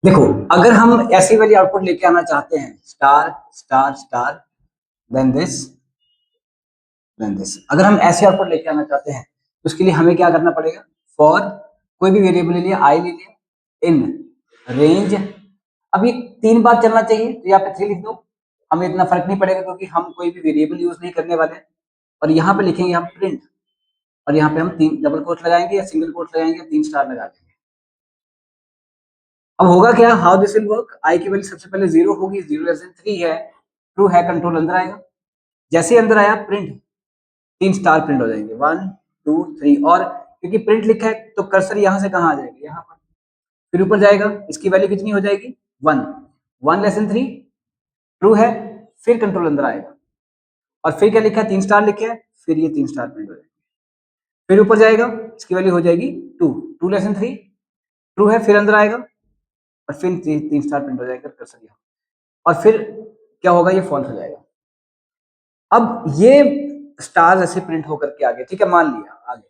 देखो, अगर हम ऐसी वाली आउटपुट लेके आना चाहते हैं, star star star then this then this, अगर हम ऐसे आउटपुट लेके आना चाहते हैं तो उसके लिए हमें क्या करना पड़ेगा? फॉर कोई भी वेरिएबल ले लिया, आई ले लिया, इन रेंज। अब ये 3 बार चलना चाहिए तो यहाँ पे 3 लिख दो, हमें इतना फर्क नहीं पड़ेगा क्योंकि हम कोई भी वेरिएबल यूज नहीं करने वाले हैं। और यहाँ पे लिखेंगे हम प्रिंट, और यहाँ पे हम 3 डबल कोट लगाएंगे या सिंगल कोट लगाएंगे, 3 स्टार लगा देंगे। अब होगा क्या, हाउ दिस विल वर्क? आई की वैल्यू सबसे पहले 0 होगी, 0 <3 है, ट्रू है, कंट्रोल अंदर आएगा। जैसे ही अंदर आया प्रिंट, 3 स्टार प्रिंट हो जाएंगे, 1 2 3। और क्योंकि प्रिंट लिखा है तो कर्सर यहाँ से कहाँ आ जाएगा, यहाँ पर, फिर ऊपर जाएगा, इसकी वैल्यू कितनी हो जाएगी, 1 1 <3 ट्रू है, फिर कंट्रोल अंदर आएगा और फिर क्या लिखा है, 3 स्टार लिखे हैं, फिर ये 3 स्टार प्रिंट हो जाएंगे। फिर ऊपर जाएगा, इसकी वैल्यू हो जाएगी 2 2 <3 ट्रू है, फिर अंदर आएगा और फिर 3 स्टार प्रिंट हो जाएगा कर्सर यहाँ, और फिर क्या होगा, ये फॉल्स हो जाएगा। अब ये स्टार ऐसे प्रिंट होकर के आ गए, ठीक है, मान लिया आगे।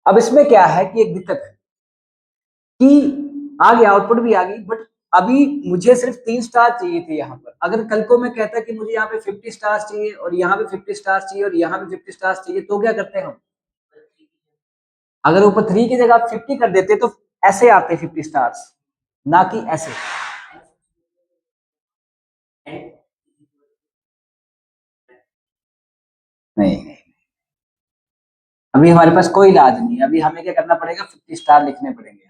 अब इसमें क्या है कि एक दिक्कत है कि आ गया, आउटपुट भी आ गई, बट अभी मुझे सिर्फ 3 स्टार चाहिए थे यहाँ पर। अगर कल को मैं कहता कि मुझे यहाँ पे 50 स्टार चाहिए और यहाँ पे 50 स्टार चाहिए और यहाँ पे 50 स्टार चाहिए, तो क्या करते हैं हम? अगर ऊपर 3 की जगह आप 50 कर देते तो ऐसे आते 50 स्टार्स, ना कि ऐसे। नहीं नहीं, अभी हमारे पास कोई इलाज नहीं है, अभी हमें क्या करना पड़ेगा, 50 स्टार लिखने पड़ेंगे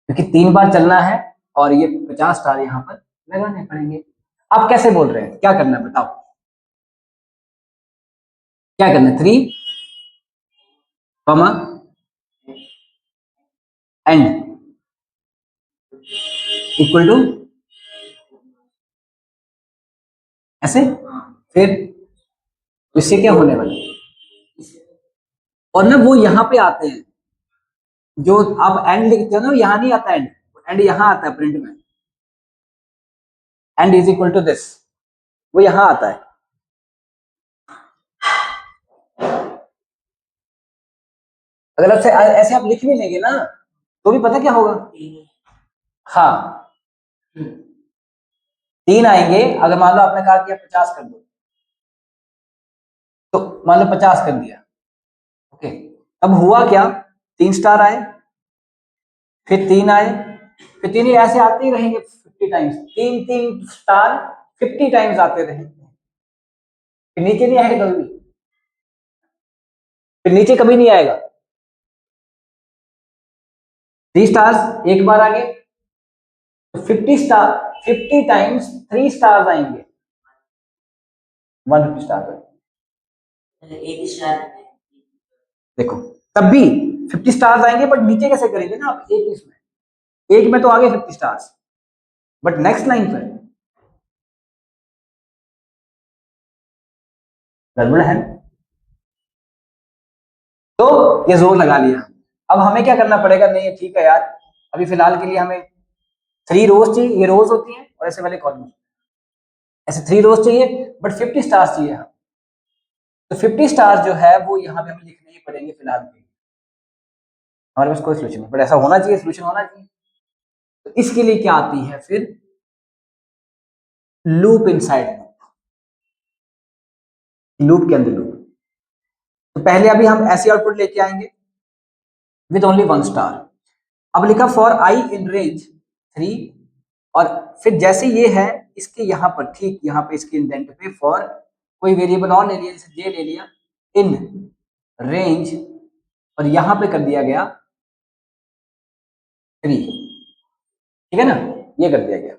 क्योंकि 3 बार चलना है और ये 50 स्टार यहाँ पर लगाने पड़ेंगे। आप कैसे बोल रहे हैं, क्या करना है बताओ, क्या करना है? 3 कॉमा एंड इक्वल टू ऐसे, फिर इससे क्या होने वाला है? और ना वो यहाँ पे आते हैं, जो आप एंड लिखते हो ना, यहाँ नहीं आता एंड, एंड यहाँ आता है प्रिंट में, end is equal to this, वो यहाँ आता है। अगर ऐसे ऐसे आप लिख भी लेंगे ना तो भी पता क्या होगा, हाँ 3 आएंगे। अगर मान लो आपने कहा कि आप 50 कर दो, तो मान लो 50 कर दिया, ओके। अब हुआ क्या, 3 स्टार आए, फिर 3 आए, फिर 3 ही ऐसे आते ही रहेंगे 50 टाइम्स, 3 3 स्टार 50 टाइम्स आते रहेंगे, फिर नीचे नहीं आएगा कभी भी, फिर नीचे कभी नहीं आएगा। 3 स्टार्स एक बार आगे तो 50 स्टार, 50 टाइम्स 3 स्टार्स आएंगे, 150 स्टार। एक स्टार देखो, तब भी 50 स्टार्स आएंगे, बट नीचे कैसे करेंगे ना आप, एक इसमें, एक में तो आगे 50 स्टार्स, बट नेक्स्ट लाइन पर गड़बड़ है। तो ये जोर लगा लिया। अब हमें क्या करना पड़ेगा, नहीं ठीक है यार, अभी फिलहाल के लिए हमें 3 रोज चाहिए, ये रोज होती है और ऐसे वाले कॉलम, ऐसे 3 रोज चाहिए बट 50 स्टार्स चाहिए। तो 50 स्टार जो है वो यहाँ पे हमें लिखने ही पड़ेंगे फिलहाल के लिए, हमारे पास कोई सोल्यूशन नहीं, बट ऐसा होना चाहिए, सोल्यूशन होना चाहिए। तो इसके लिए क्या आती है फिर, लूप इनसाइड लूप के अंदर लूप। तो पहले अभी हम ऐसी आउटपुट लेके आएंगे विद ओनली 1 स्टार। अब लिखा फॉर आई इन रेंज 3, और फिर जैसे ये है इसके यहाँ पर, ठीक यहाँ पे इसके इंडेंट पे फॉर कोई वेरिएबल और ले लिया, जैसे जे ले लिया, इन रेंज, और यहाँ पे कर दिया गया 3, ठीक है ना, ये कर दिया गया।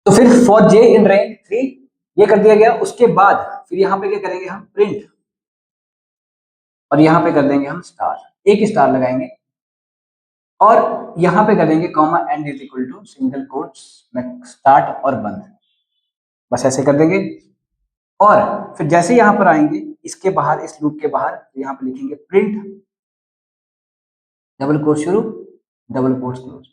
तो फिर फॉर जे इन रेंज 3 ये कर दिया गया। उसके बाद फिर यहाँ पे क्या करेंगे हम, प्रिंट, और यहाँ पे कर देंगे हम स्टार, एक ही स्टार लगाएंगे, और यहाँ पे कर देंगे comma end is equal to single quotes में स्टार्ट और बंद, बस ऐसे कर देंगे। और फिर जैसे यहाँ पर आएंगे इसके बाहर, इस लूप के बाहर, तो यहाँ पे लिखेंगे प्रिंट, डबल कोट शुरू, डबल कोट क्लोज।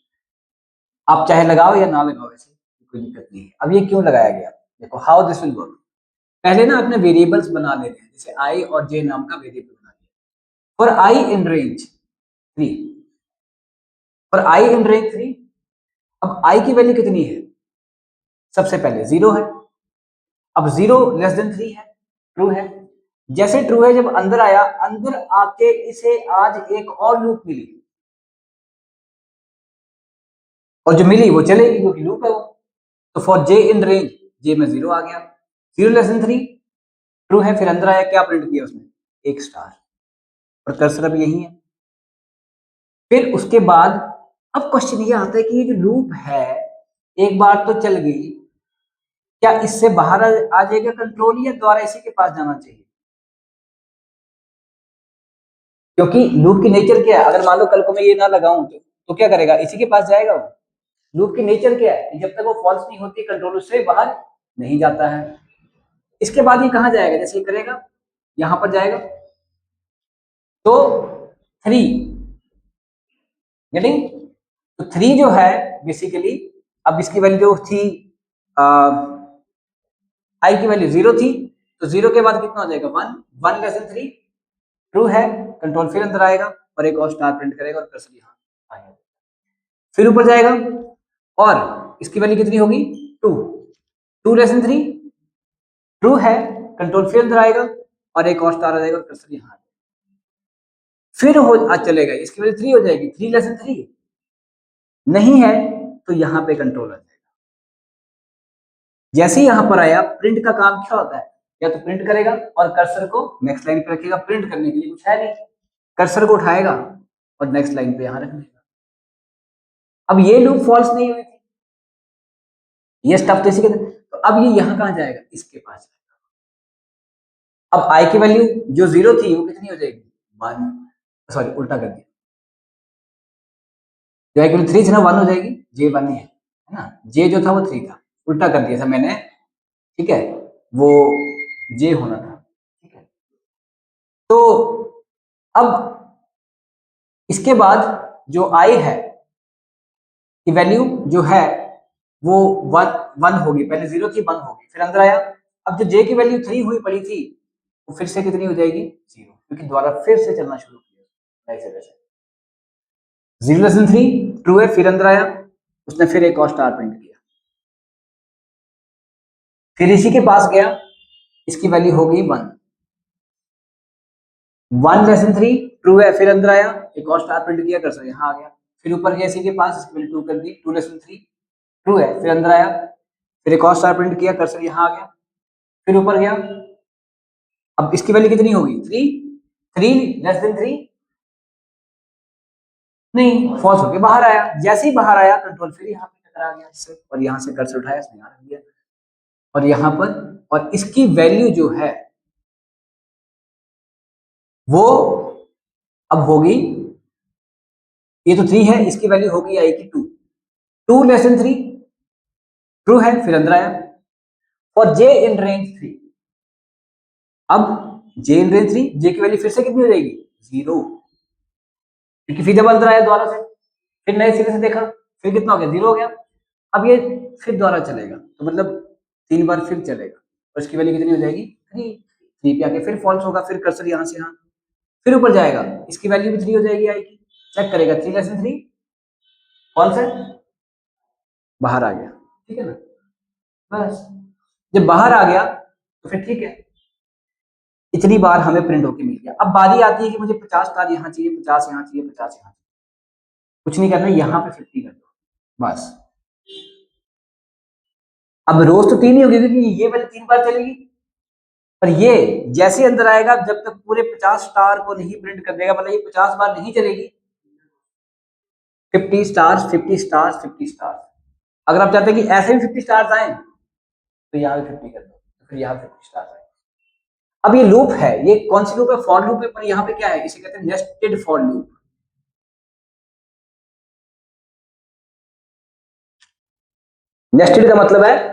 आप चाहे लगाओ या ना लगाओ, ऐसे कोई दिक्कत नहीं है। अब ये क्यों लगाया गया, देखो हाउ दिस विल वर्क। पहले ना अपने वेरिएबल्स बना लेते हैं, जैसे आई और जे नाम का वेरिएबल बना लिया। For I in range 3, for I in range 3, अब आई की वैल्यू कितनी है? सबसे पहले 0 है। अब 0 लेस देन 3 है, ट्रू है। जैसे ट्रू है, जब अंदर आया, अंदर आके इसे आज एक और लूप मिली, और जो मिली वो चलेगी क्योंकि लूप है वो। तो फॉर जे इन रेंज, जे में 0 आ गया, 0 लेस देन 3, ट्रू है। फिर अंदर आया, क्या प्रिंट किया उसने? एक स्टार, और कर्सर अब यही है। फिर उसके बाद अब क्वेश्चन ये आता है कि ये जो लूप है, एक बार तो चल गई, क्या इससे बाहर आ जाएगा कंट्रोल, या दोबारा इसी के पास जाना चाहिए? क्योंकि लूप की नेचर क्या है, अगर मान लो कल को मैं ये ना लगाऊं तो क्या करेगा? इसी के पास जाएगा वो। लूप की नेचर क्या है कि जब तक वो फॉल्स नहीं होती, कंट्रोल उससे बाहर नहीं जाता है। इसके बाद ये कहां जाएगा? जैसे ये करेगा, यहां पर जाएगा, तो 3 गेटिंग, तो 3 जो है बेसिकली, अब इसकी वैल्यू जो थी, आई की वैल्यू 0 थी, तो 0 के बाद कितना हो जाएगा? 1, 1 लेस देन 3, ट्रू है। कंट्रोल फिर अंदर आएगा और एक और स्टार प्रिंट करेगा, और कर्सर यहाँ आएगा। फिर ऊपर जाएगा, और इसकी वैल्यू कितनी होगी? 2, 2 लेस देन 3, ट्रू है। कंट्रोल फिर अंदर आएगा और एक और स्टार आ जाएगा, और कर्सर यहाँ। फिर हो चलेगा, इसकी वैल्यू 3 हो जाएगी, 3 लेस देन 3 नहीं है, तो यहाँ पे कंट्रोल आ जाएगा। जैसे ही यहाँ पर आया, प्रिंट का काम क्या होता है? या तो प्रिंट करेगा और कर्सर को नेक्स्ट लाइन पे रखेगा, प्रिंट करने के लिए कुछ है नहीं, कर्सर को उठाएगा और नेक्स्ट लाइन पे यहाँ रख देगा। अब ये लूप फॉल्स नहीं हुई थी, ये स्टफ तो इसी के, तो अब ये यहाँ कहाँ जाएगा? इसके पास। अब आई की वैल्यू जो 0 थी वो कितनी हो जाएगी? 1, सॉरी उल्टा कर दिया, जो आई की वैल्यू 3 थी ना, 1 हो जाएगी, जे 1 ही है ना, जे जो था वो 3 था, उल्टा कर दिया था मैंने, ठीक है, वो जे होना था, ठीक है। तो अब इसके बाद जो आई है की वैल्यू जो है वो 1 होगी, पहले 0 थी, 1 होगी, फिर अंदर आया। अब जो जे की वैल्यू 3 हुई पड़ी थी, वो फिर से कितनी हो जाएगी? 0, क्योंकि दोबारा फिर से चलना शुरू किया ऐसे वैसे। 0 लेस देन 3, ट्रू है। फिर अंदर आया, उसने फिर एक और स्टार प्रिंट किया, फिर इसी के पास गया, इसकी वैल्यू हो गई 1, 1 लेस देन 3, ट्रू है। फिर अंदर आया, एक और स्टार प्रिंट किया, कर्सर यहाँ आ गया, फिर ऊपर गया इसी के पास, इसकी वैल्यू 2 कर दी, 2 लेस देन 3, ट्रू है। फिर अंदर आया, फिर एक और स्टार प्रिंट किया, कर्सर यहाँ आ गया, फिर ऊपर गया, अब इसकी वैल्यू कितनी होगी? 3, 3 लेस देन 3, नहीं, फॉल्स होके बाहर आया। जैसे ही बाहर आया, कंट्रोल फिर यहाँ पे टकरा गया इससे, और यहाँ से कर्सर उठाया, इसने यहाँ रख दिया, और यहाँ पर, और इसकी वैल्यू जो है वो अब होगी, ये तो 3 है, इसकी वैल्यू होगी आई की 2, 2 लेस देन 3, ट्रू है। फिर अंदर आया, फॉर जे इन रेंज 3, अब जे इन रेंज 3, जे की वैल्यू फिर से कितनी हो जाएगी? 0, क्योंकि फिर जब अंदर आया दोबारा से, फिर नए सिरे से देखा, फिर कितना हो गया? 0 हो गया। अब ये फिर दोबारा चलेगा, तो मतलब 3 बार फिर चलेगा, और इसकी वैल्यू कितनी हो जाएगी? 3, 3 पे आके फिर फॉल्स होगा, फिर कर्सर यहाँ से यहाँ, फिर ऊपर जाएगा, इसकी वैल्यू भी 3 हो जाएगी आई की, चेक करेगा, 3 लेस देन 3, फॉल्स है, बाहर आ गया, ठीक है ना। बस जब बाहर आ गया तो फिर ठीक है, इतनी बार हमें प्रिंट होके मिल गया। अब बारी आती है कि मुझे 50 स्टार यहाँ चाहिए, 50 यहाँ चाहिए, 50 यहाँ चाहिए, कुछ नहीं करना, यहाँ पे 50 कर दो बस। अब रोज तो 3 ही होगी, क्योंकि ये वाली 3 बार चलेगी, पर ये जैसे अंदर आएगा, जब तक पूरे 50 स्टार को नहीं प्रिंट कर देगा, मतलब ये 50 बार नहीं चलेगी, 50 स्टार्स, 50 स्टार्स, 50 स्टार्स। अगर आप चाहते हैं कि ऐसे भी 50 स्टार्स आए, तो यहाँ भी 50 कर दो, तो फिर यहाँ 50 स्टार्स आए। अब ये लूप है, ये कौन सी लूप है? फॉर लूप है, पर यहाँ पे क्या है? इसे कहते हैं नेस्टेड फॉर लूप। नेस्टेड का मतलब है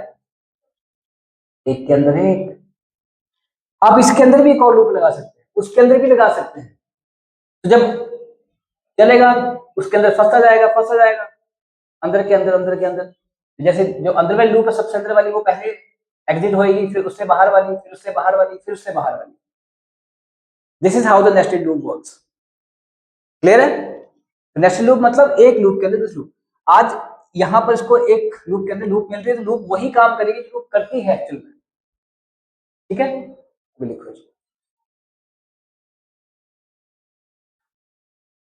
एक के अंदर एक। आप इसके अंदर भी एक और लूप लगा सकते हैं, उसके अंदर भी लगा सकते हैं, तो जब चलेगा, उसके अंदर फंसता जाएगा, फंसता जाएगा, अंदर के अंदर, अंदर के अंदर, जैसे जो अंदर वाली लूप है, सबसे अंदर वाली वो पहले एग्जिट होएगी, फिर उससे बाहर वाली, फिर उससे बाहर वाली, फिर उससे बाहर वाली। This is how the nested loop works. Clear है? नेस्टेड लूप मतलब एक लूप के अंदर दूसरा लूप। आज यहां पर इसको एक लूप के अंदर लूप मिल रही है, तो लूप वही काम करेगी जो लूप करती है एक्चुअल में। ठीक है, लिखो।